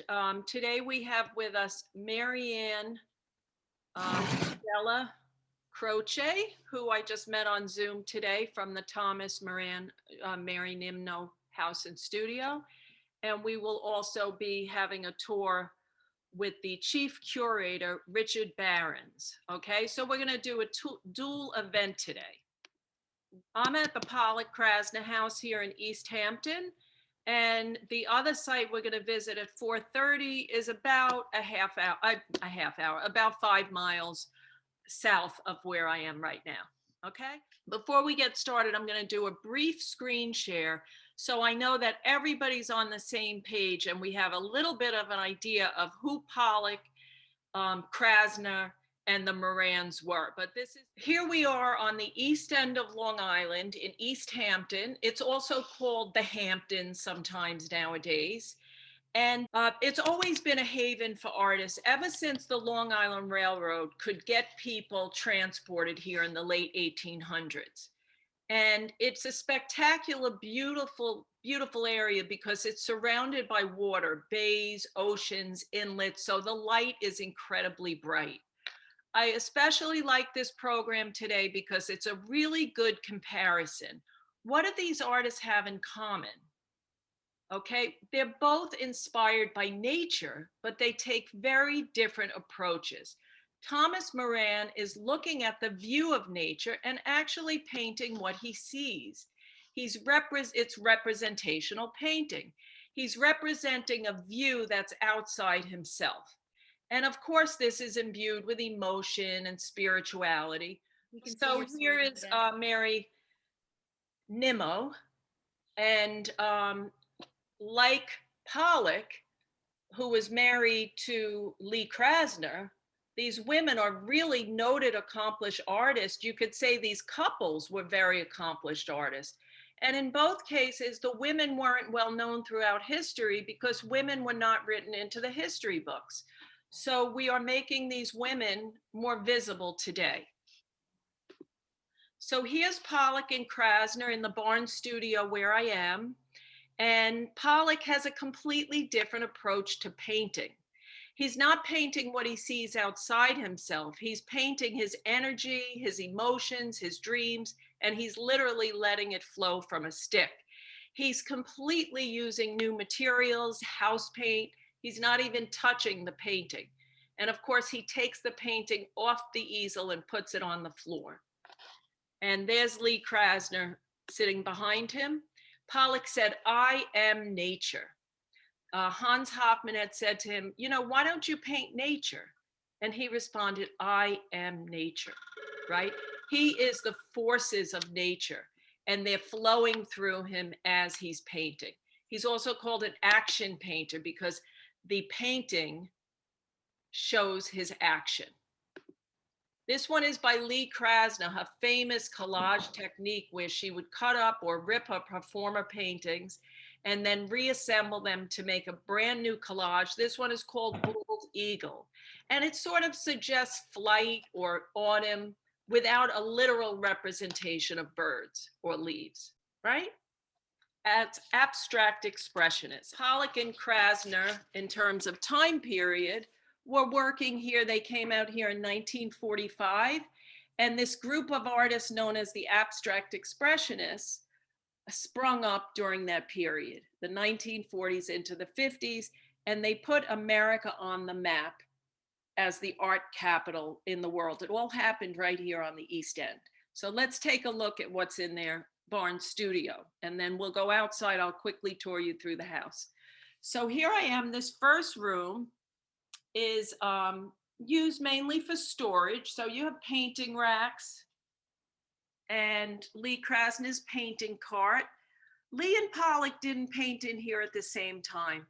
And today we have with us Marianne Della Croce, who I just met on Zoom today from the Thomas Moran Mary Nimmo House and Studio. And we will also be having a tour with the chief curator, Richard Barons. Okay, so we're going to do a dual event today. I'm at the Pollock Krasner house here in East Hampton. And the other site we're going to visit at 4:30 is about a half hour, about 5 miles south of where I am right now. Okay. Before we get started, I'm going to do a brief screen share so I know that everybody's on the same page and we have a little bit of an idea of who Pollock, Krasner, and the Morans were. But here we are on the east end of Long Island in East Hampton. It's also called the Hamptons sometimes nowadays. And it's always been a haven for artists ever since the Long Island Railroad could get people transported here in the late 1800s. And it's a spectacular, beautiful, beautiful area because it's surrounded by water, bays, oceans, inlets. So the light is incredibly bright. I especially like this program today because it's a really good comparison. What do these artists have in common? Okay, they're both inspired by nature, but they take very different approaches. Thomas Moran is looking at the view of nature and actually painting what he sees. It's representational painting. He's representing a view that's outside himself. And of course, this is imbued with emotion and spirituality. So here is Mary Nimmo. And like Pollock, who was married to Lee Krasner, these women are really noted, accomplished artists. You could say these couples were very accomplished artists. And in both cases, the women weren't well known throughout history because women were not written into the history books. So we are making these women more visible today. So here's Pollock and Krasner in the barn studio where I am. And Pollock has a completely different approach to painting. He's not painting what he sees outside himself. He's painting his energy, his emotions, his dreams, and he's literally letting it flow from a stick. He's completely using new materials, house paint. He's not even touching the painting. And of course, he takes the painting off the easel and puts it on the floor. And there's Lee Krasner sitting behind him. Pollock said, "I am nature." Hans Hofmann had said to him, why don't you paint nature? And he responded, "I am nature," right? He is the forces of nature and they're flowing through him as he's painting. He's also called an action painter because the painting shows his action. This one is by Lee Krasner, her famous collage technique where she would cut up or rip up her former paintings and then reassemble them to make a brand new collage. This one is called Bald Eagle. And it sort of suggests flight or autumn without a literal representation of birds or leaves, right? As abstract expressionists. Pollock and Krasner, in terms of time period, were working here. They came out here in 1945. And this group of artists known as the abstract expressionists sprung up during that period, the 1940s into the 50s, and they put America on the map as the art capital in the world. It all happened right here on the East End. So let's take a look at what's in their barn studio, and then we'll go outside. I'll quickly tour you through the house. So here I am. This first room is used mainly for storage. So you have painting racks and Lee Krasner's painting cart. Lee and Pollock didn't paint in here at the same time.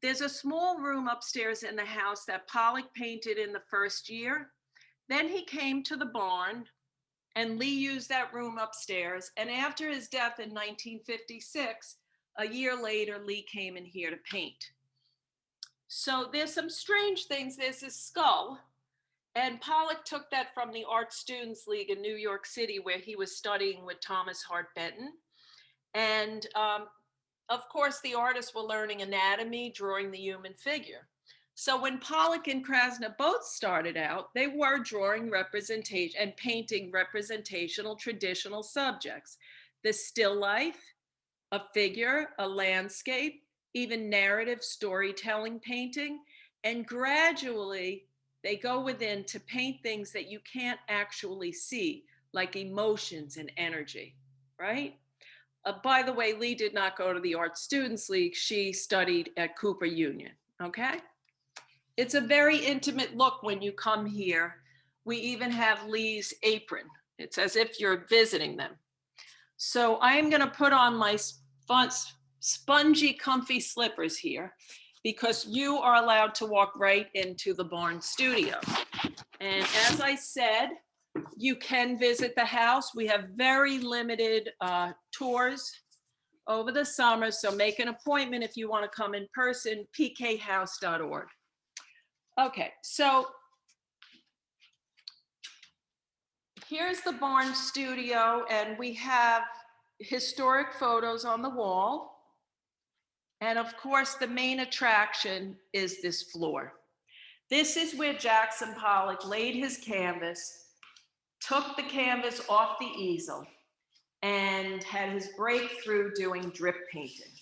There's a small room upstairs in the house that Pollock painted in the first year. Then he came to the barn and Lee used that room upstairs. And after his death in 1956, a year later, Lee came in here to paint. So there's some strange things. There's this skull. And Pollock took that from the Art Students League in New York City, where he was studying with Thomas Hart Benton. And of course, the artists were learning anatomy, drawing the human figure. So when Pollock and Krasner both started out, they were drawing representation and painting representational traditional subjects. The still life, a figure, a landscape, even narrative storytelling painting. And gradually, they go within to paint things that you can't actually see, like emotions and energy, right? By the way, Lee did not go to the Art Students League. She studied at Cooper Union, okay? It's a very intimate look when you come here. We even have Lee's apron. It's as if you're visiting them. So I am gonna put on my spongy, comfy slippers here because you are allowed to walk right into the barn studio. And as I said, you can visit the house. We have very limited tours over the summer, so make an appointment if you want to come in person, pkhouse.org. Okay, so here's the barn studio, and we have historic photos on the wall. And of course, the main attraction is this floor. This is where Jackson Pollock laid his canvas, took the canvas off the easel, and had his breakthrough doing drip painting.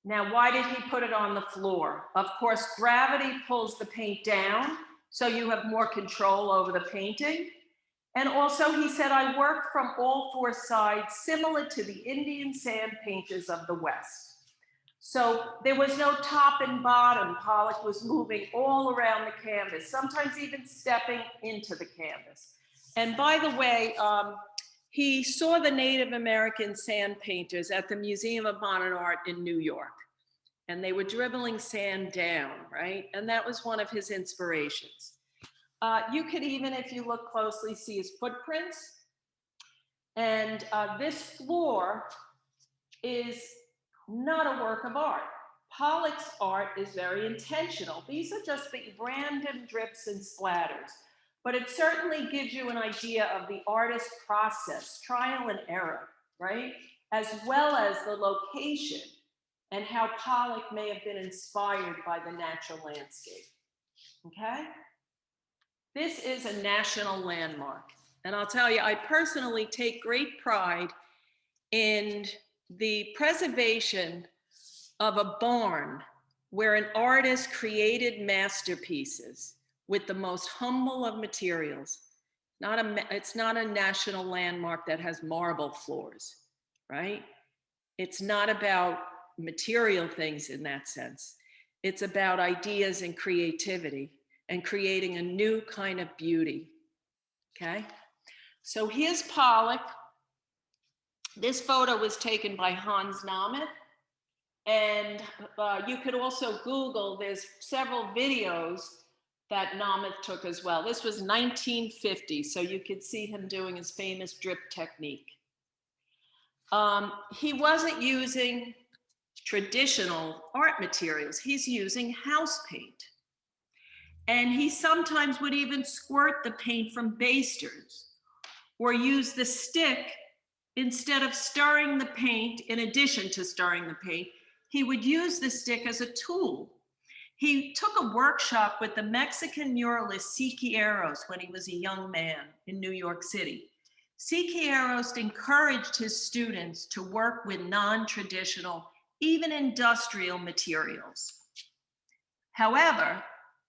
Now, why did he put it on the floor? Of course, gravity pulls the paint down, so you have more control over the painting. And also, he said, I work from all four sides, similar to the Indian sand painters of the West. So there was no top and bottom. Pollock was moving all around the canvas, sometimes even stepping into the canvas. And by the way, he saw the Native American sand painters at the Museum of Modern Art in New York. And they were dribbling sand down, right? And that was one of his inspirations. You could even, if you look closely, see his footprints. And this floor is not a work of art. Pollock's art is very intentional. These are just the random drips and splatters, but it certainly gives you an idea of the artist's process, trial and error, right? As well as the location and how Pollock may have been inspired by the natural landscape, okay? This is a national landmark. And I'll tell you, I personally take great pride in the preservation of a barn where an artist created masterpieces with the most humble of materials. It's not a national landmark that has marble floors, right? It's not about material things in that sense. It's about ideas and creativity and creating a new kind of beauty, okay? So here's Pollock. This photo was taken by Hans Namath, and you could also Google, there's several videos that Namath took as well. This was 1950, so you could see him doing his famous drip technique. He wasn't using traditional art materials. He's using house paint. And he sometimes would even squirt the paint from basters or use the stick. Instead of stirring the paint, in addition to stirring the paint, he would use the stick as a tool. He took a workshop with the Mexican muralist Siqueiros when he was a young man in New York City. Siqueiros encouraged his students to work with non-traditional, even industrial materials. However,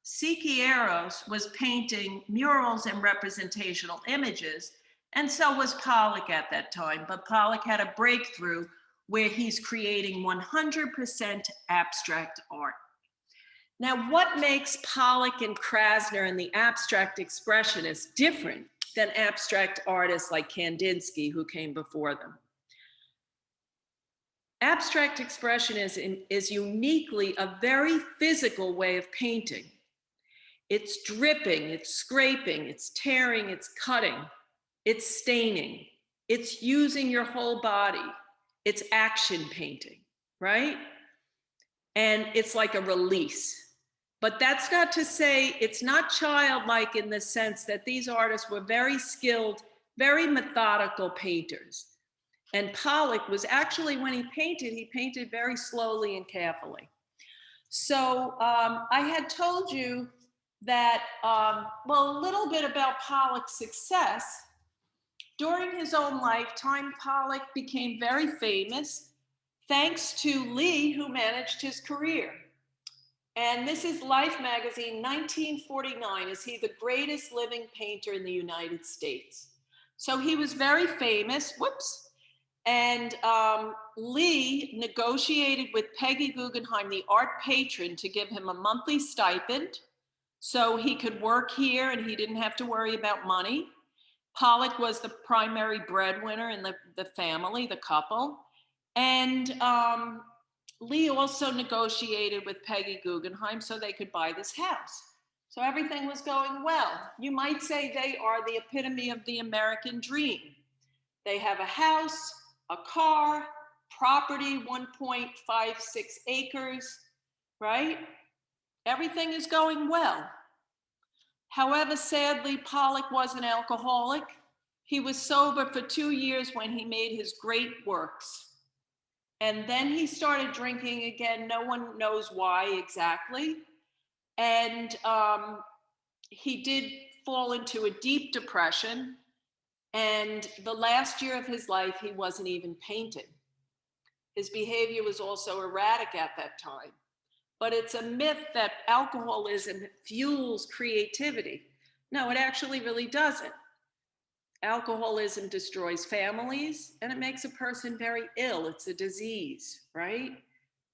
Siqueiros was painting murals and representational images, and so was Pollock at that time, but Pollock had a breakthrough where he's creating 100% abstract art. Now, what makes Pollock and Krasner and the abstract expressionists different than abstract artists like Kandinsky, who came before them? Abstract expressionism is uniquely a very physical way of painting. It's dripping, it's scraping, it's tearing, it's cutting. It's staining, it's using your whole body, it's action painting, right? And it's like a release. But that's not to say it's not childlike in the sense that these artists were very skilled, very methodical painters. And Pollock was actually, when he painted very slowly and carefully. So I had told you that, well, a little bit about Pollock's success. During his own lifetime, Pollock became very famous thanks to Lee, who managed his career. And this is Life magazine, 1949. Is he the greatest living painter in the United States? So he was very famous. Whoops. And Lee negotiated with Peggy Guggenheim, the art patron, to give him a monthly stipend so he could work here and he didn't have to worry about money. Pollock was the primary breadwinner in the family, the couple. And Lee also negotiated with Peggy Guggenheim so they could buy this house. So everything was going well. You might say they are the epitome of the American dream. They have a house, a car, property, 1.56 acres, right? Everything is going well. However, sadly, Pollock was an alcoholic. He was sober for 2 years when he made his great works. And then he started drinking again. No one knows why exactly. And he did fall into a deep depression. And the last year of his life, he wasn't even painting. His behavior was also erratic at that time. But it's a myth that alcoholism fuels creativity. No, it actually really doesn't. Alcoholism destroys families and it makes a person very ill. It's a disease, right?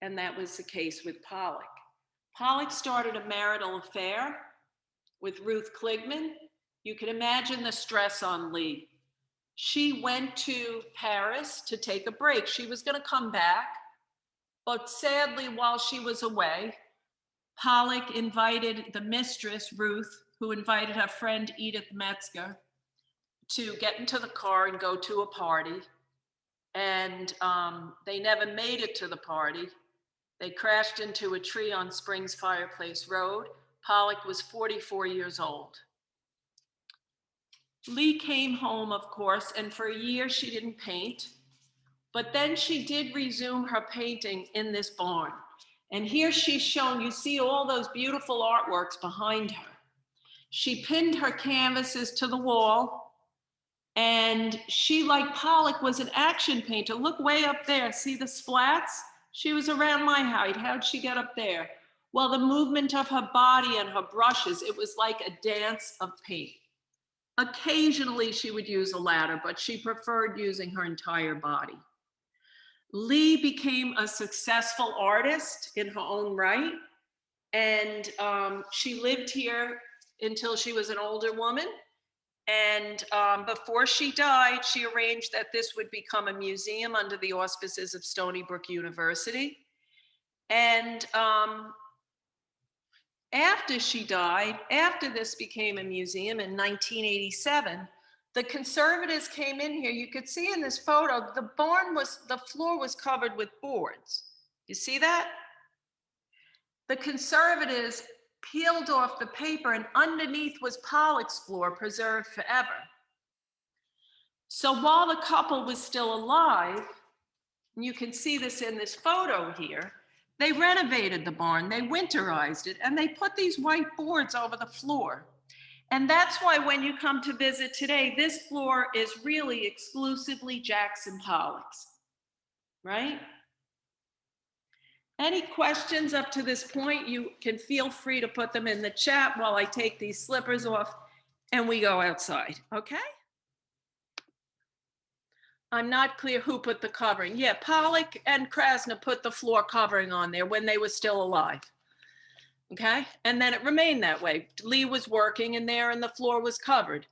And that was the case with Pollock. Pollock started a marital affair with Ruth Kligman. You can imagine the stress on Lee. She went to Paris to take a break. She was going to come back, but sadly, while she was away, Pollock invited the mistress, Ruth, who invited her friend Edith Metzger, to get into the car and go to a party. And they never made it to the party. They crashed into a tree on Springs Fireplace Road. Pollock was 44 years old. Lee came home, of course, and for a year she didn't paint. But then she did resume her painting in this barn. And here she's shown, you see all those beautiful artworks behind her. She pinned her canvases to the wall, and she, like Pollock, was an action painter. Look way up there, see the splats? She was around my height. How'd she get up there? Well, the movement of her body and her brushes, it was like a dance of paint. Occasionally she would use a ladder, but she preferred using her entire body. Lee became a successful artist in her own right, and she lived here until she was an older woman. And before she died, she arranged that this would become a museum under the auspices of Stony Brook University. And after she died, after this became a museum in 1987, the conservatives came in here. You could see in this photo, the floor was covered with boards. You see that? The conservatives peeled off the paper, and underneath was Pollock's floor, preserved forever. So while the couple was still alive, and you can see this in this photo here, they renovated the barn, they winterized it, and they put these white boards over the floor. And that's why when you come to visit today, this floor is really exclusively Jackson Pollock's, right? Any questions up to this point, you can feel free to put them in the chat while I take these slippers off and we go outside, okay? I'm not clear who put the covering. Yeah, Pollock and Krasner put the floor covering on there when they were still alive, okay? And then it remained that way. Lee was working in there and the floor was covered.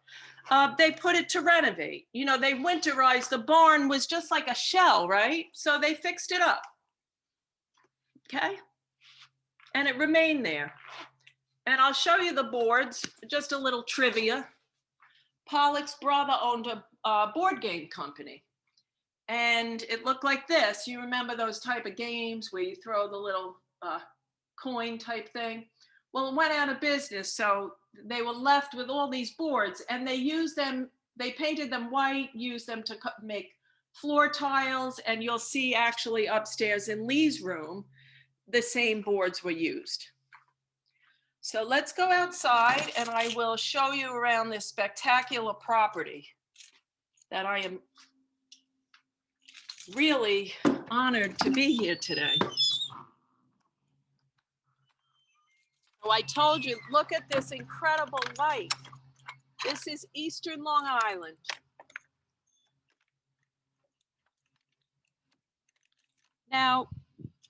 They put it to renovate. You know, they winterized, the barn was just like a shell, right? So they fixed it up. Okay, and it remained there. And I'll show you the boards, just a little trivia. Pollock's brother owned a board game company, and it looked like this. You remember those type of games where you throw the little coin type thing? Well, it went out of business, so they were left with all these boards, and they used them, they painted them white, used them to make floor tiles, and you'll see actually upstairs in Lee's room, the same boards were used. So let's go outside and I will show you around this spectacular property that I am really honored to be here today. So I told you, look at this incredible light. This is Eastern Long Island. Now,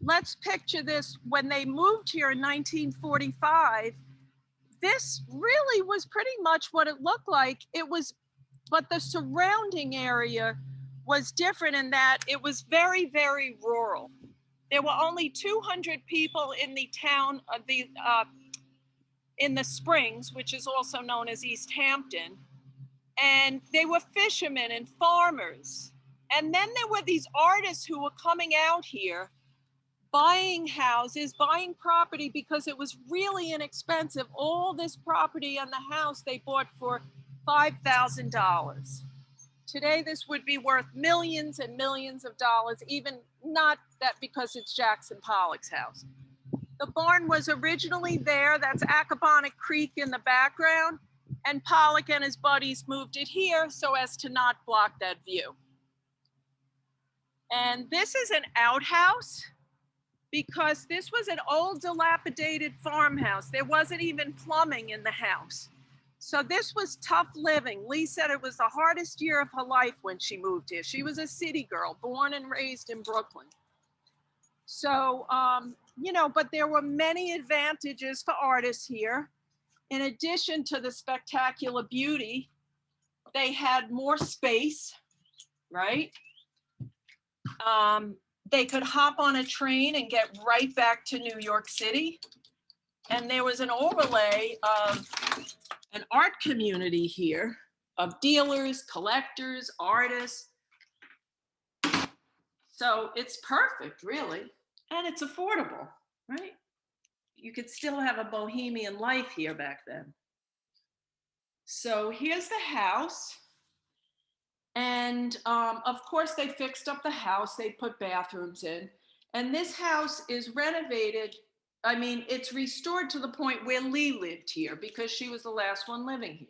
let's picture this. When they moved here in 1945, this really was pretty much what it looked like. It was, but the surrounding area was different in that it was very, very rural. There were only 200 people in the town of in the Springs, which is also known as East Hampton. And they were fishermen and farmers. And then there were these artists who were coming out here, buying houses, buying property because it was really inexpensive. All this property and the house they bought for $5,000. Today, this would be worth millions and millions of dollars, even not that because it's Jackson Pollock's house. The barn was originally there. That's Accabonac Creek in the background. And Pollock and his buddies moved it here so as to not block that view. And this is an outhouse because this was an old dilapidated farmhouse. There wasn't even plumbing in the house. So this was tough living. Lee said it was the hardest year of her life when she moved here. She was a city girl, born and raised in Brooklyn. So, you know, but there were many advantages for artists here. In addition to the spectacular beauty, they had more space, right? They could hop on a train and get right back to New York City. And there was an overlay of an art community here of dealers, collectors, artists. So it's perfect, really. And it's affordable, right? You could still have a bohemian life here back then. So here's the house. And of course, they fixed up the house. They put bathrooms in. And this house is renovated. I mean, it's restored to the point where Lee lived here because she was the last one living here.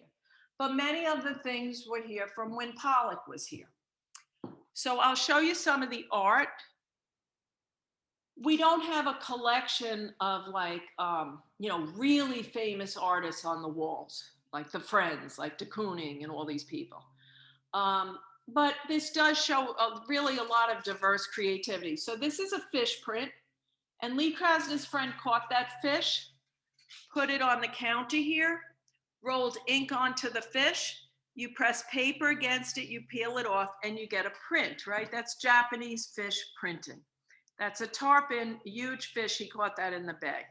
But many of the things were here from when Pollock was here. So I'll show you some of the art. We don't have a collection of like, you know, really famous artists on the walls, like the Friends, like de Kooning and all these people. But this does show really a lot of diverse creativity. So this is a fish print, and Lee Krasner's friend caught that fish, put it on the counter here, rolled ink onto the fish, you press paper against it, you peel it off, and you get a print, right? That's Japanese fish printing. That's a tarpon, huge fish. He caught that in the bay.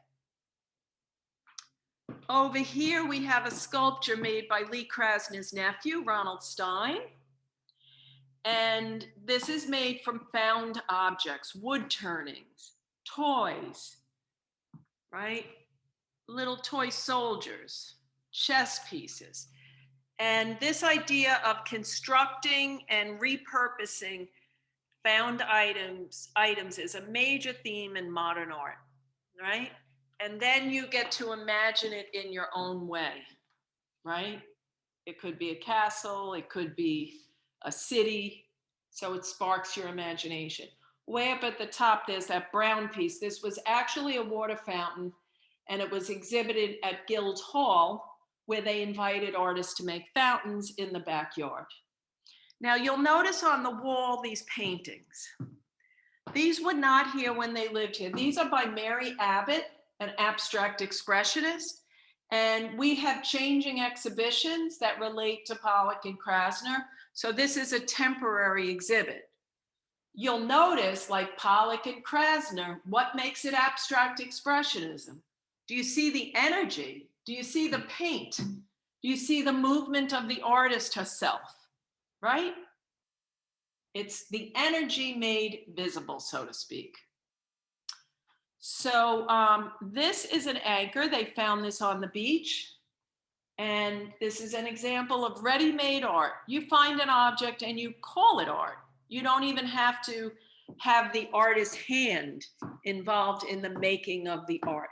Over here, we have a sculpture made by Lee Krasner's nephew, Ronald Stein. And this is made from found objects, wood turnings, toys, right? Little toy soldiers, chess pieces. And this idea of constructing and repurposing found items is a major theme in modern art, right? And then you get to imagine it in your own way, right? It could be a castle, it could be a city, so it sparks your imagination. Way up at the top, there's that brown piece. This was actually a water fountain, and it was exhibited at Guild Hall, where they invited artists to make fountains in the backyard. Now you'll notice on the wall these paintings. These were not here when they lived here. These are by Mary Abbott, an abstract expressionist. And we have changing exhibitions that relate to Pollock and Krasner. So this is a temporary exhibit. You'll notice, like Pollock and Krasner, what makes it abstract expressionism? Do you see the energy? Do you see the paint? Do you see the movement of the artist herself? Right? It's the energy made visible, so to speak. So this is an anchor. They found this on the beach. And this is an example of ready-made art. You find an object and you call it art. You don't even have to have the artist's hand involved in the making of the art.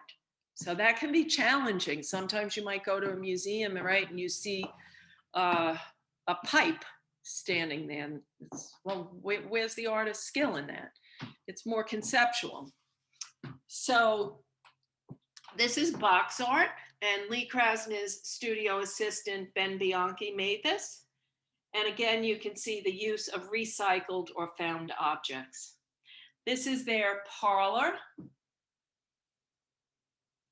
So that can be challenging. Sometimes you might go to a museum, right, and you see a pipe standing there. And well, where's the artist's skill in that? It's more conceptual. So this is box art, and Lee Krasner's studio assistant, Ben Bianchi, made this. And again, you can see the use of recycled or found objects. This is their parlor.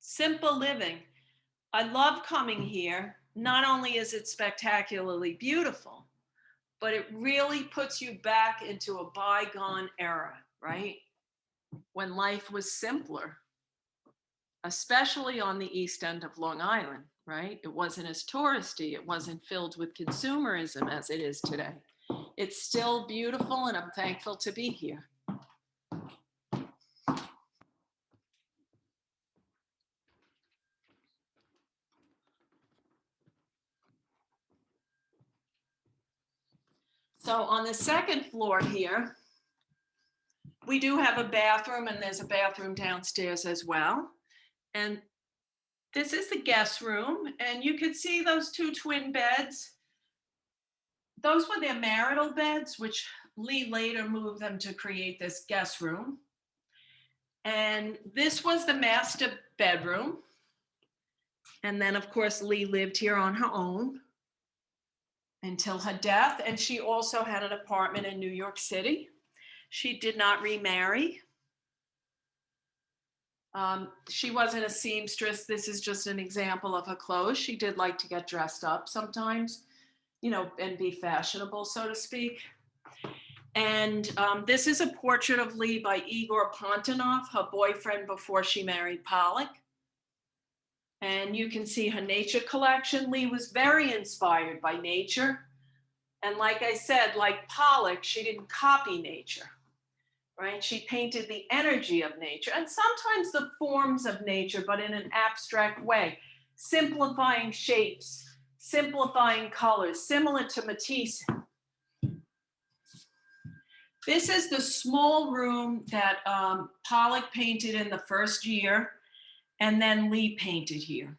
Simple living. I love coming here. Not only is it spectacularly beautiful, but it really puts you back into a bygone era, right? When life was simpler, especially on the East End of Long Island, right? It wasn't as touristy. It wasn't filled with consumerism as it is today. It's still beautiful, and I'm thankful to be here. So on the second floor here, we do have a bathroom, and there's a bathroom downstairs as well. And this is the guest room, and you can see those two twin beds. Those were their marital beds, which Lee later moved them to create this guest room. And this was the master bedroom. And then, of course, Lee lived here on her own until her death. And she also had an apartment in New York City. She did not remarry. She wasn't a seamstress. This is just an example of her clothes. She did like to get dressed up sometimes, you know, and be fashionable, so to speak. And this is a portrait of Lee by Igor Pontonov, her boyfriend before she married Pollock. And you can see her nature collection. Lee was very inspired by nature. And like I said, like Pollock, she didn't copy nature, right? She painted the energy of nature and sometimes the forms of nature, but in an abstract way, simplifying shapes, simplifying colors, similar to Matisse. This is the small room that Pollock painted in the first year, and then Lee painted here.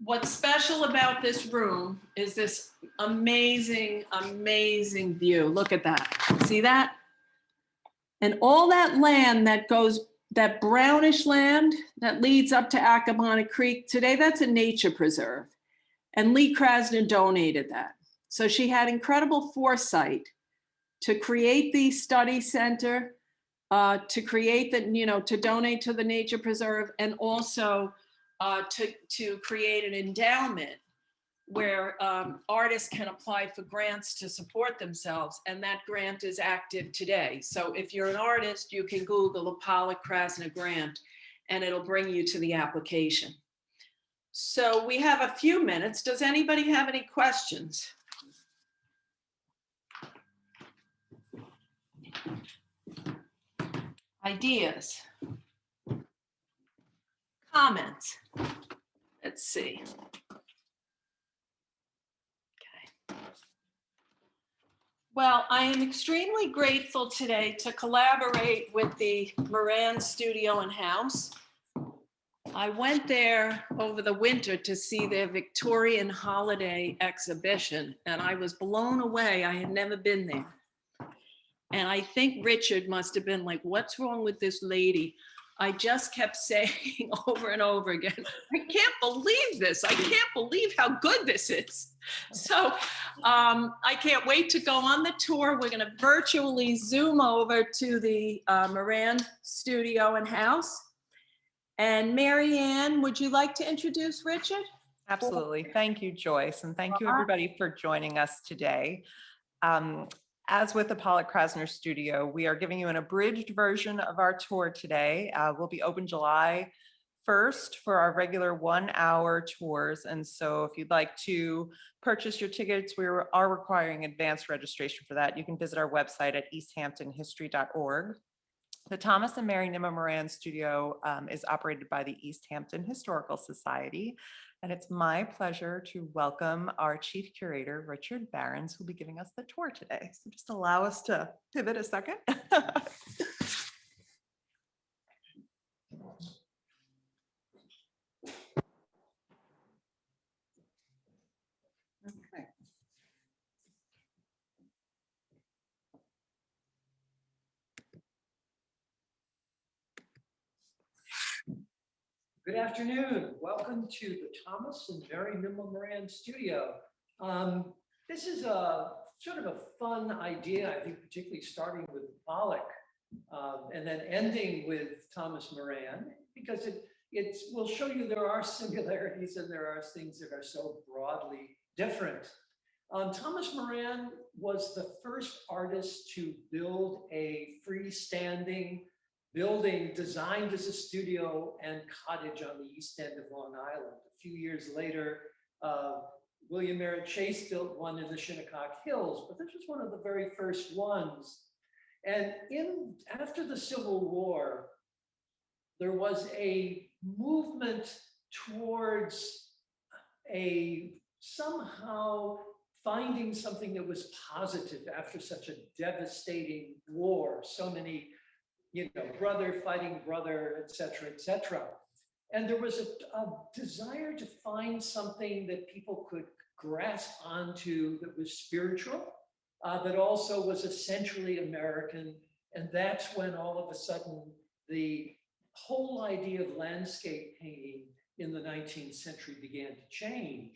What's special about this room is this amazing, amazing view. Look at that. See that? And all that land that goes, that brownish land that leads up to Accabonac Creek, today that's a nature preserve. And Lee Krasner donated that. So she had incredible foresight to create the study center, to create the, you know, to donate to the nature preserve, and also to create an endowment where artists can apply for grants to support themselves, and that grant is active today. So if you're an artist, you can Google a Pollock Krasner grant, and it'll bring you to the application. So we have a few minutes. Does anybody have any questions? Ideas? Comments? Let's see. Well, I am extremely grateful today to collaborate with the Moran studio and house. I went there over the winter to see their Victorian holiday exhibition, and I was blown away. I had never been there. And I think Richard must have been like, what's wrong with this lady? I just kept saying over and over again, I can't believe this. I can't believe how good this is. So I can't wait to go on the tour. We're going to virtually Zoom over to the Moran studio and house. And Mary Ann, would you like to introduce Richard? Absolutely. Thank you, Joyce. And thank you, everybody, for joining us today. As with the Pollock Krasner studio, we are giving you an abridged version of our tour today. We'll be open July 1st for our regular 1-hour tours. And so if you'd like to purchase your tickets, we are requiring advanced registration for that. You can visit our website at easthamptonhistory.org. The Thomas and Mary Nimmo Moran studio is operated by the East Hampton Historical Society. And it's my pleasure to welcome our Chief Curator, Richard Barons, who'll be giving us the tour today. So just allow us to pivot a second. Okay. Good afternoon. Welcome to the Thomas and Mary Nimmo Moran studio. This is a sort of a fun idea, I think, particularly starting with Pollock and then ending with Thomas Moran, because it will show you there are similarities and there are things that are so broadly different. Thomas Moran was the first artist to build a freestanding building designed as a studio and cottage on the east end of Long Island. A few years later, William Merritt Chase built one in the Shinnecock Hills, but this was one of the very first ones. And after the Civil War, there was a movement towards somehow finding something that was positive after such a devastating war. So many, brother fighting brother, et cetera, et cetera. And there was a desire to find something that people could grasp onto that was spiritual, but also was essentially American. And that's when all of a sudden the whole idea of landscape painting in the 19th century began to change.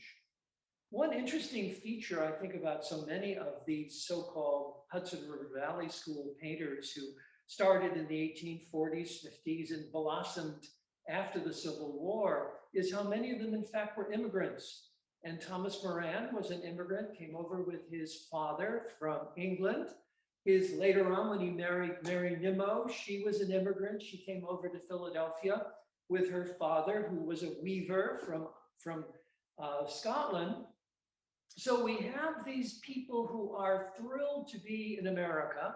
One interesting feature I think about so many of these so-called Hudson River Valley School painters who started in the 1840s, 50s, and blossomed after the Civil War is how many of them, in fact, were immigrants. And Thomas Moran was an immigrant, came over with his father from England. Later on, when he married Mary Nimmo, she was an immigrant. She came over to Philadelphia with her father, who was a weaver from Scotland. So we have these people who are thrilled to be in America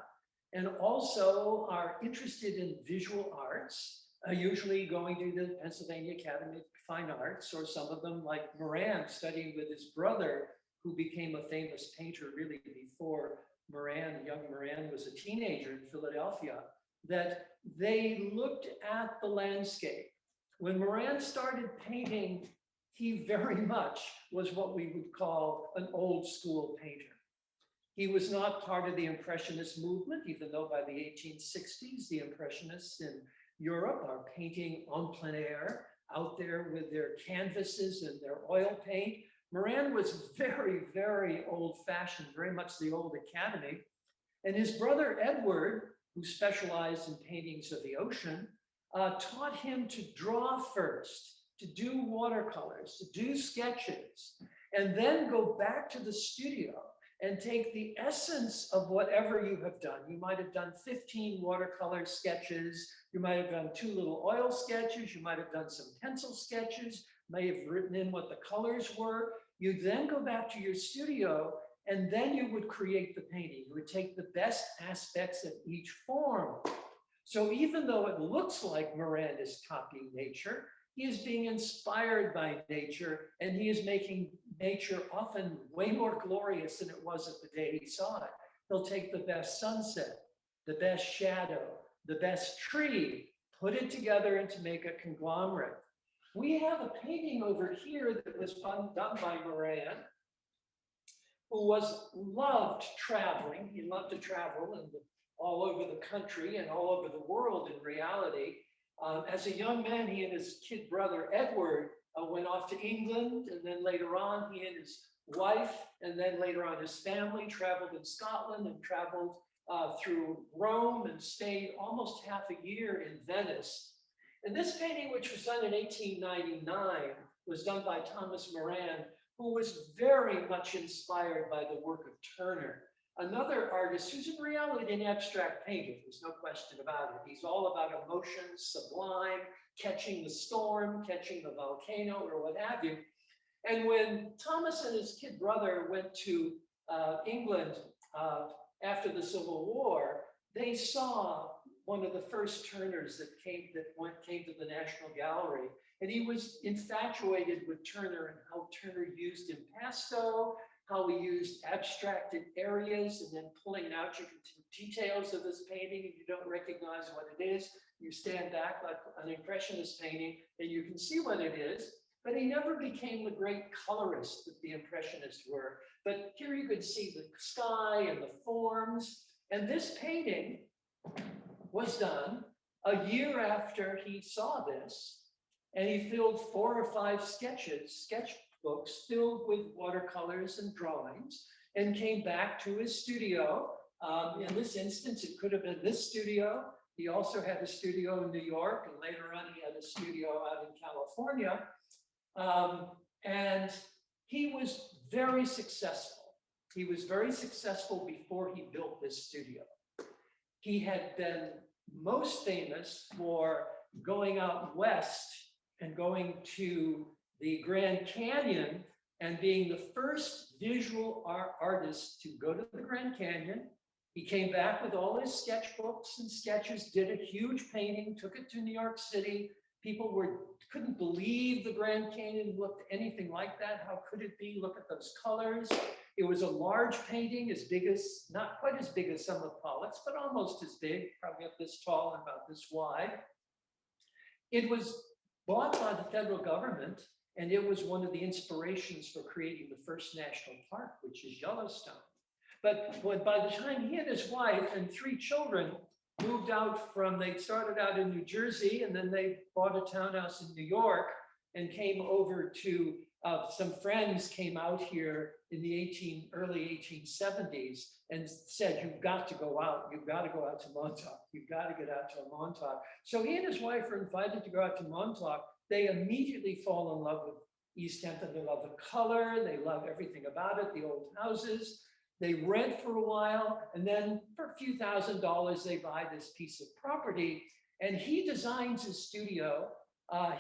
and also are interested in visual arts, usually going to the Pennsylvania Academy of Fine Arts, or some of them, like Moran, studying with his brother, who became a famous painter really before young Moran was a teenager in Philadelphia, that they looked at the landscape. When Moran started painting, he very much was what we would call an old school painter. He was not part of the Impressionist movement, even though by the 1860s, the Impressionists in Europe are painting en plein air, out there with their canvases and their oil paint. Moran was very, very old-fashioned, very much the old Academy. And his brother Edward, who specialized in paintings of the ocean, taught him to draw first, to do watercolors, to do sketches, and then go back to the studio and take the essence of whatever you have done. You might have done 15 watercolor sketches, you might have done 2 little oil sketches, you might have done some pencil sketches, may have written in what the colors were. You then go back to your studio, and then you would create the painting. You would take the best aspects of each form. So even though it looks like Moran is copying nature, he is being inspired by nature, and he is making nature often way more glorious than it was at the day he saw it. He'll take the best sunset, the best shadow, the best tree, put it together and to make a conglomerate. We have a painting over here that was done by Moran, who loved traveling. He loved to travel all over the country and all over the world in reality. As a young man, he and his kid brother, Edward, went off to England, and then later on, he and his wife, and then later on his family traveled in Scotland and traveled through Rome and stayed almost half a year in Venice. And this painting, which was done in 1899, was done by Thomas Moran, who was very much inspired by the work of Turner, another artist who's in reality an abstract painter. There's no question about it. He's all about emotion, sublime, catching the storm, catching the volcano, or what have you. And when Thomas and his kid brother went to England after the Civil War, they saw one of the first Turners that came to the National Gallery. And he was infatuated with Turner and how Turner used impasto, how he used abstracted areas and then pulling out, you can see details of this painting and you don't recognize what it is. You stand back like an Impressionist painting and you can see what it is, but he never became the great colorist that the Impressionists were. But here you could see the sky and the forms. And this painting was done a year after he saw this, and he filled 4 or 5 sketchbooks filled with watercolors and drawings, and came back to his studio. In this instance, it could have been this studio. He also had a studio in New York, and later on he had a studio out in California. And he was very successful. He was very successful before he built this studio. He had been most famous for going out west and going to the Grand Canyon and being the first visual artist to go to the Grand Canyon. He came back with all his sketchbooks and sketches, did a huge painting, took it to New York City. People couldn't believe the Grand Canyon looked anything like that. How could it be? Look at those colors. It was a large painting, as big as, not quite as big as some of Pollock's, but almost as big, probably up this tall and about this wide. It was bought by the federal government, and it was one of the inspirations for creating the first national park, which is Yellowstone. But by the time he and his wife and 3 children moved out from, they started out in New Jersey, and then they bought a townhouse in New York and came over to, some friends came out here in the early 1870s and said, you've got to go out. You've got to go out to Montauk. You've got to get out to Montauk. So he and his wife are invited to go out to Montauk. They immediately fall in love with East Hampton. They love the color. They love everything about it, the old houses. They rent for a while, and then for a few $1,000s, they buy this piece of property, and he designs his studio.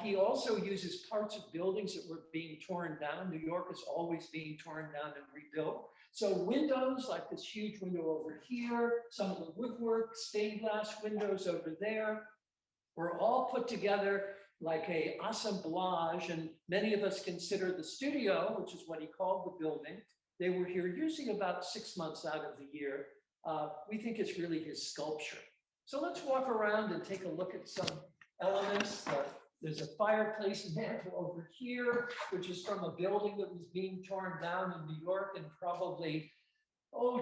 He also uses parts of buildings that were being torn down. New York is always being torn down and rebuilt. So windows, like this huge window over here, some of the woodwork, stained glass windows over there, were all put together like a assemblage, and many of us consider the studio, which is what he called the building. They were here usually about 6 months out of the year. We think it's really his sculpture. So let's walk around and take a look at some elements. There's a fireplace mantel over here, which is from a building that was being torn down in New York, and probably,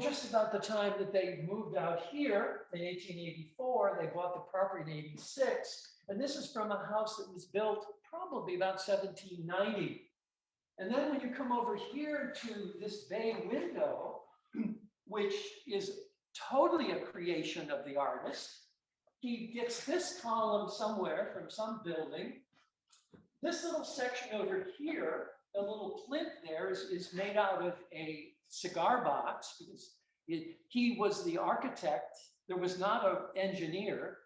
just about the time that they moved out here in 1884. They bought the property in 86. And this is from a house that was built probably about 1790. And then when you come over here to this bay window, which is totally a creation of the artist, he gets this column somewhere from some building. This little section over here, the little plinth there is made out of a cigar box, because he was the architect. There was not an engineer.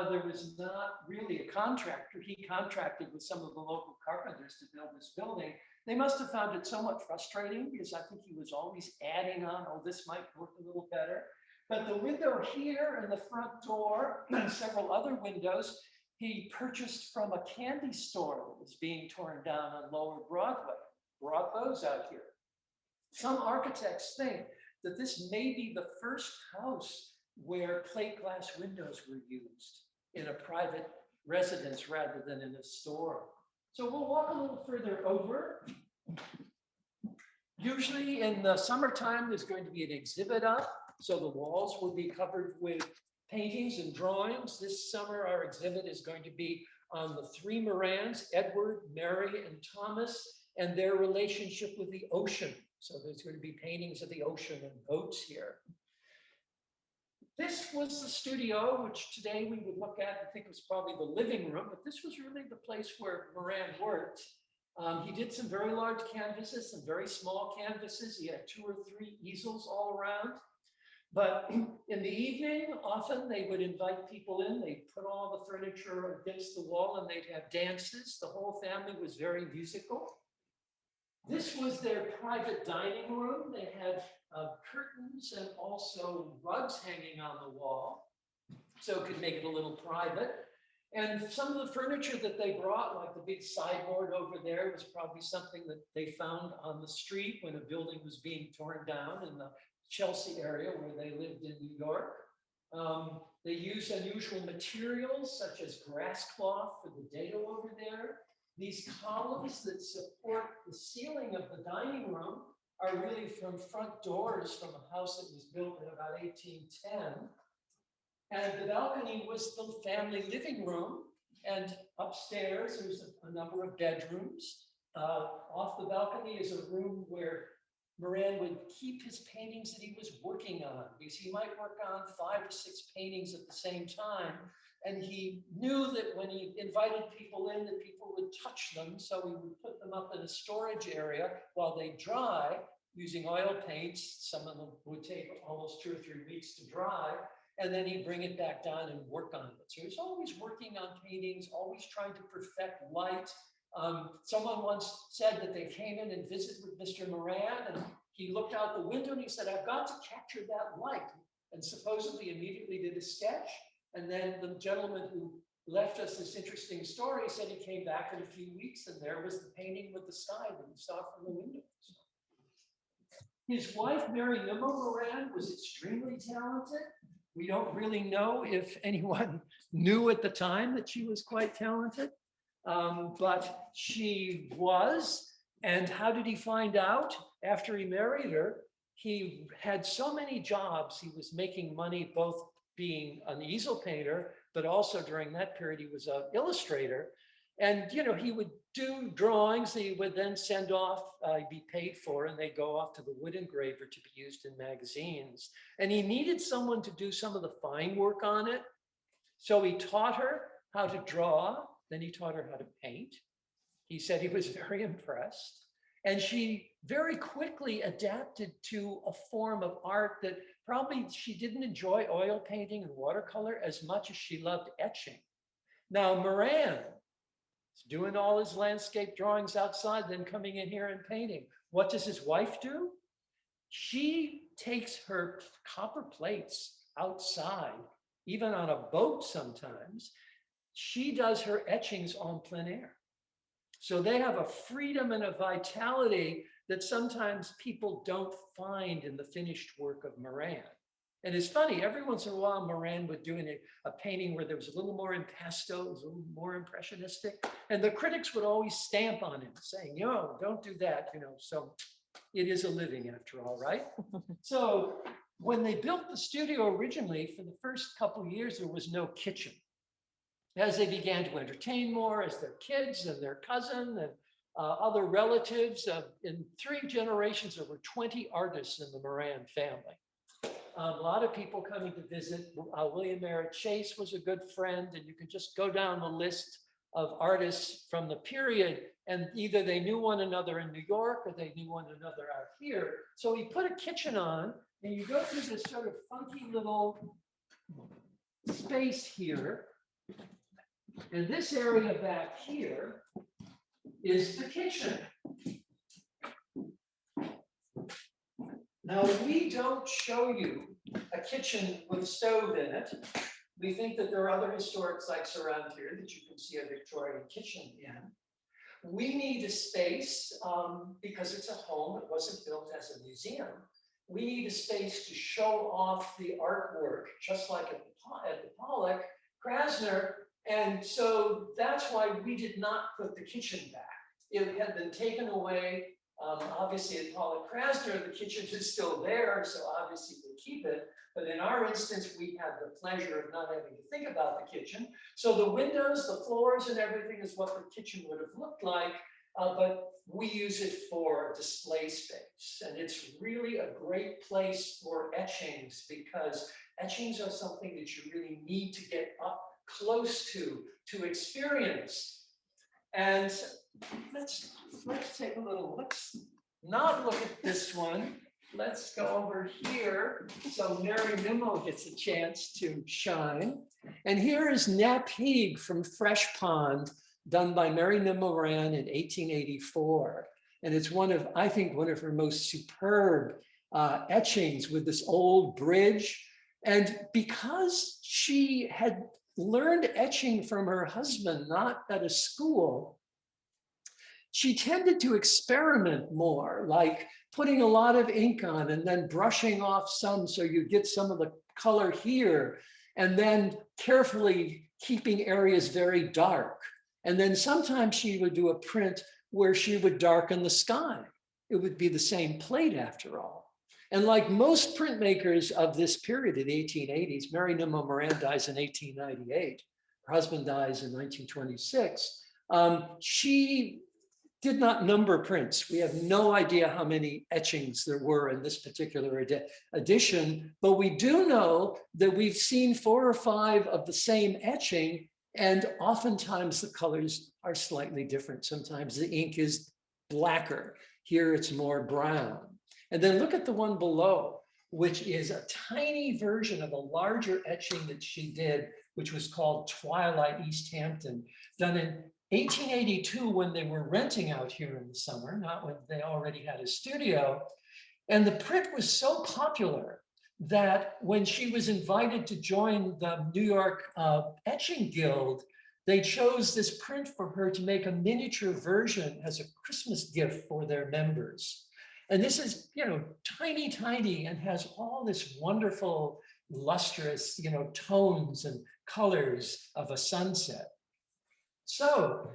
There was not really a contractor. He contracted with some of the local carpenters to build this building. They must have found it somewhat frustrating, because I think he was always adding on, this might work a little better. But the window here and the front door and several other windows, he purchased from a candy store that was being torn down on Lower Broadway, brought those out here. Some architects think that this may be the first house where plate glass windows were used in a private residence rather than in a store. So we'll walk a little further over. Usually in the summertime, there's going to be an exhibit up. So the walls will be covered with paintings and drawings. This summer, our exhibit is going to be on the 3 Morans, Edward, Mary, and Thomas, and their relationship with the ocean. So there's going to be paintings of the ocean and boats here. This was the studio, which today we would look at and think was probably the living room, but this was really the place where Moran worked. He did some very large canvases, some very small canvases. He had 2 or 3 easels all around. But in the evening, often they would invite people in. They'd put all the furniture against the wall and they'd have dances. The whole family was very musical. This was their private dining room. They had curtains and also rugs hanging on the wall, so it could make it a little private. And some of the furniture that they brought, like the big sideboard over there, was probably something that they found on the street when a building was being torn down in the Chelsea area where they lived in New York. They used unusual materials such as grass cloth for the dado over there. These columns that support the ceiling of the dining room are really from front doors from a house that was built in about 1810. And the balcony was the family living room. And upstairs, there's a number of bedrooms. Off the balcony is a room where Moran would keep his paintings that he was working on, because he might work on 5 or 6 paintings at the same time. And he knew that when he invited people in, that people would touch them. So he would put them up in a storage area while they dry using oil paints. Some of them would take almost 2 or 3 weeks to dry. And then he'd bring it back down and work on it. So he was always working on paintings, always trying to perfect light. Someone once said that they came in and visited with Mr. Moran, and he looked out the window and he said, "I've got to capture that light." And supposedly immediately did a sketch. And then the gentleman who left us this interesting story said he came back in a few weeks and there was the painting with the sky that he saw from the window. His wife, Mary Nimmo Moran, was extremely talented. We don't really know if anyone knew at the time that she was quite talented, but she was. And how did he find out? After he married her, he had so many jobs. He was making money both being an easel painter, but also during that period, he was an illustrator. And, you know, he would do drawings that he would then send off, be paid for, and they'd go off to the wood engraver to be used in magazines. And he needed someone to do some of the fine work on it. So he taught her how to draw, then he taught her how to paint. He said he was very impressed. And she very quickly adapted to a form of art that probably she didn't enjoy oil painting and watercolor as much as she loved etching. Now, Moran is doing all his landscape drawings outside, then coming in here and painting. What does his wife do? She takes her copper plates outside, even on a boat sometimes. She does her etchings en plein air. So they have a freedom and a vitality that sometimes people don't find in the finished work of Moran. And it's funny, every once in a while, Moran would do a painting where there was a little more impasto, it was a little more impressionistic. And the critics would always stamp on him saying, "No, don't do that," you know, so it is a living after all, right? So when they built the studio originally, for the first couple of years, there was no kitchen. As they began to entertain more, as their kids and their cousin and other relatives, in 3 generations, there were 20 artists in the Moran family. A lot of people coming to visit. William Merritt Chase was a good friend, and you can just go down the list of artists from the period, and either they knew one another in New York or they knew one another out here. So he put a kitchen on, and you go through this sort of funky little space here. And this area back here is the kitchen. Now, we don't show you a kitchen with a stove in it. We think that there are other historic sites around here that you can see a Victorian kitchen in. We need a space because it's a home. It wasn't built as a museum. We need a space to show off the artwork, just like at the Pollock Krasner. And so that's why we did not put the kitchen back. It had been taken away. Obviously at Pollock Krasner, the kitchen is still there, so obviously we keep it. But in our instance, we had the pleasure of not having to think about the kitchen. So the windows, the floors, and everything is what the kitchen would have looked like, but we use it for display space. And it's really a great place for etchings, because etchings are something that you really need to get up close to experience. And let's take a little, let's not look at this one. Let's go over here so Mary Nimmo gets a chance to shine. And here is Napheeg from Fresh Pond, done by Mary Nimmo Moran in 1884. And it's I think one of her most superb etchings with this old bridge. And because she had learned etching from her husband, not at a school, she tended to experiment more, like putting a lot of ink on and then brushing off some so you get some of the color here, and then carefully keeping areas very dark. And then sometimes she would do a print where she would darken the sky. It would be the same plate after all. And like most printmakers of this period in the 1880s, Mary Nimmo Moran dies in 1898. Her husband dies in 1926. She did not number prints. We have no idea how many etchings there were in this particular edition, but we do know that we've seen 4 or 5 of the same etching, and oftentimes the colors are slightly different. Sometimes the ink is blacker. Here it's more brown. And then look at the one below, which is a tiny version of a larger etching that she did, which was called Twilight, East Hampton, done in 1882 when they were renting out here in the summer, not when they already had a studio. And the print was so popular that when she was invited to join the New York Etching Guild, they chose this print for her to make a miniature version as a Christmas gift for their members. And this is, tiny, tiny, and has all this wonderful, lustrous, tones and colors of a sunset. So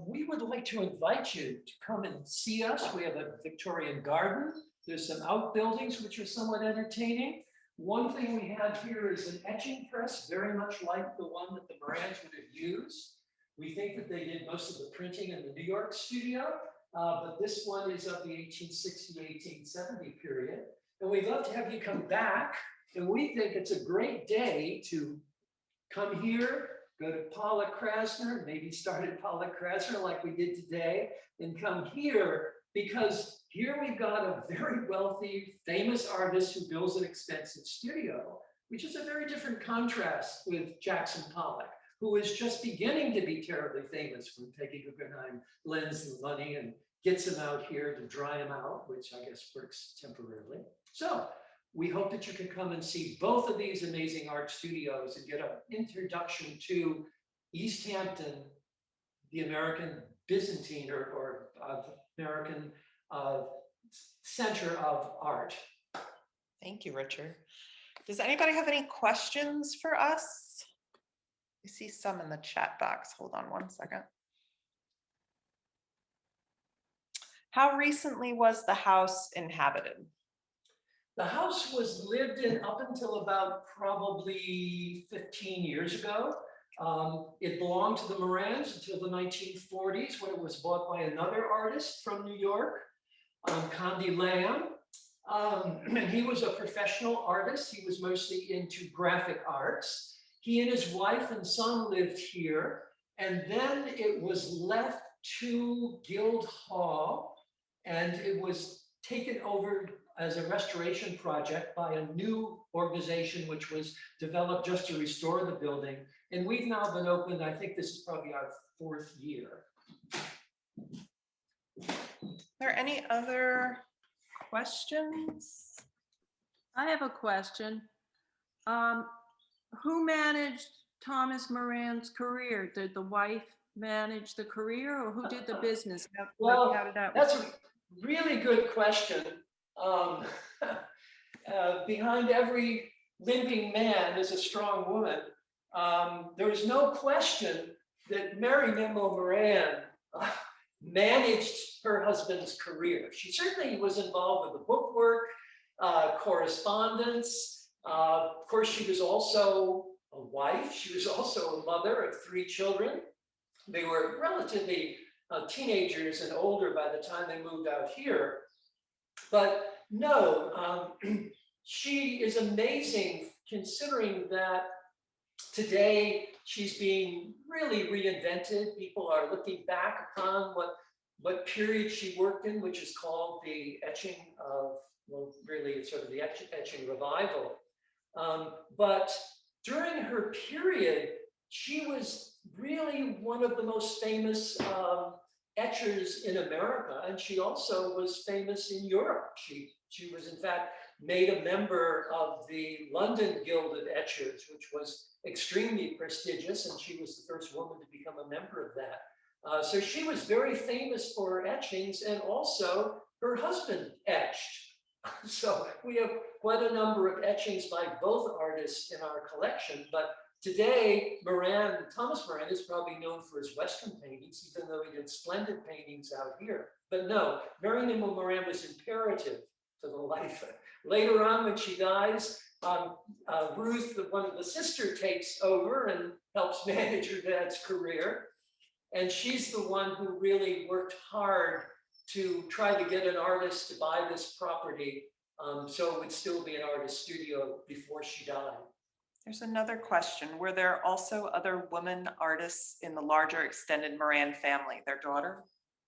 we would like to invite you to come and see us. We have a Victorian garden. There's some outbuildings which are somewhat entertaining. One thing we have here is an etching press, very much like the one that the Morans would have used. We think that they did most of the printing in the New York studio, but this one is of the 1860-1870 period. And we'd love to have you come back. And we think it's a great day to come here, go to Pollock Krasner, maybe start at Pollock Krasner like we did today, and come here, because here we've got a very wealthy, famous artist who builds an expensive studio, which is a very different contrast with Jackson Pollock, who is just beginning to be terribly famous when Peggy Guggenheim lends the money and gets him out here to dry him out, which I guess works temporarily. So we hope that you can come and see both of these amazing art studios and get an introduction to East Hampton, the American Byzantine or American center of art. Thank you, Richard. Does anybody have any questions for us? I see some in the chat box. Hold on one second. How recently was the house inhabited? The house was lived in up until about probably 15 years ago. It belonged to the Morans until the 1940s when it was bought by another artist from New York, Condi Lamb. And he was a professional artist. He was mostly into graphic arts. He and his wife and son lived here. And then it was left to Guildhall, and it was taken over as a restoration project by a new organization which was developed just to restore the building. And we've now been open, I think this is probably our 4th year. Are there any other questions? I have a question. Who managed Thomas Moran's career? Did the wife manage the career, or who did the business? How did that work? That's a really good question. Behind every limping man is a strong woman. There is no question that Mary Nimmo Moran managed her husband's career. She certainly was involved with the bookwork, correspondence. Of course, she was also a wife. She was also a mother of 3 children. They were relatively teenagers and older by the time they moved out here. But no, she is amazing considering that today she's being really reinvented. People are looking back upon what period she worked in, which is called the etching of, well, really it's sort of the etching revival. But during her period, she was really one of the most famous etchers in America, and she also was famous in Europe. She was in fact made a member of the London Guild of Etchers, which was extremely prestigious, and she was the first woman to become a member of that. So she was very famous for her etchings, and also her husband etched. So we have quite a number of etchings by both artists in our collection, but today, Thomas Moran is probably known for his Western paintings, even though he did splendid paintings out here. But no, Mary Nimmo Moran was imperative to the life. Later on, when she dies, Ruth, one of the sister, takes over and helps manage her dad's career. And she's the one who really worked hard to try to get an artist to buy this property, so it would still be an artist studio before she died. There's another question. Were there also other women artists in the larger extended Moran family, their daughter?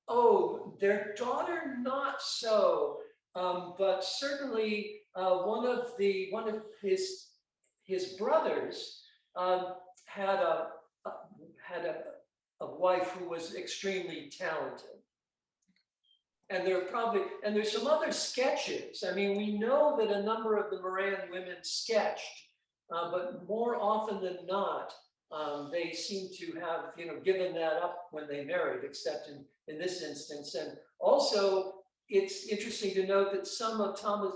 Oh, their daughter, not so, but certainly one of his brothers had a wife who was extremely talented. And there's some other sketches. I mean, we know that a number of the Moran women sketched, but more often than not, they seem to have, given that up when they married, except in this instance. And also, it's interesting to note that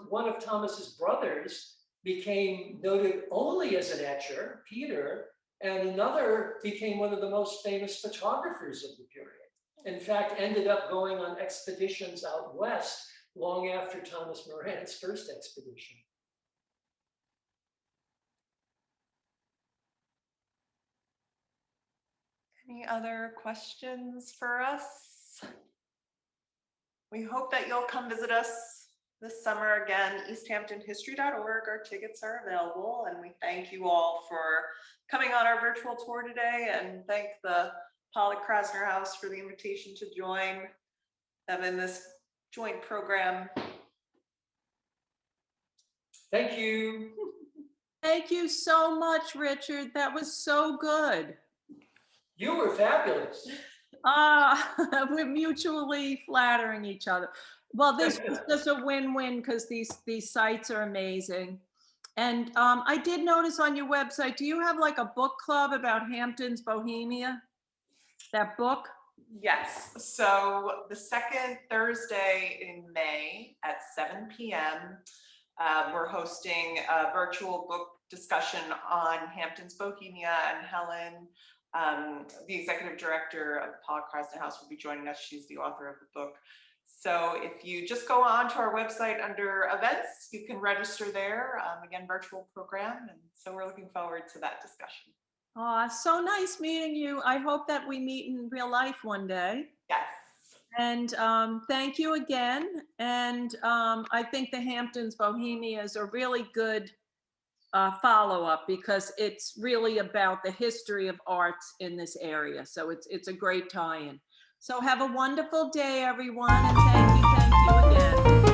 one of Thomas's brothers became noted only as an etcher, Peter, and another became one of the most famous photographers of the period. In fact, ended up going on expeditions out west long after Thomas Moran's first expedition. Any other questions for us? We hope that you'll come visit us this summer again. easthamptonhistory.org. Our tickets are available, and we thank you all for coming on our virtual tour today, and thank the Pollock Krasner House for the invitation to join them in this joint program. Thank you. Thank you so much, Richard. That was so good. You were fabulous. We're mutually flattering each other. Well, this was just a win-win because these sites are amazing. And I did notice on your website, do you have like a book club about Hampton's Bohemia? That book? Yes. So the second Thursday in May at 7 p.m., we're hosting a virtual book discussion on Hampton's Bohemia, and Helen, the executive director of the Pollock Krasner House, will be joining us. She's the author of the book. So if you just go on to our website under events, you can register there. Again, virtual program. And so we're looking forward to that discussion. So nice meeting you. I hope that we meet in real life one day. Yes. And thank you again. And I think the Hamptons Bohemia is a really good follow-up, because it's really about the history of arts in this area. So it's a great tie-in. So have a wonderful day, everyone, and thank you again.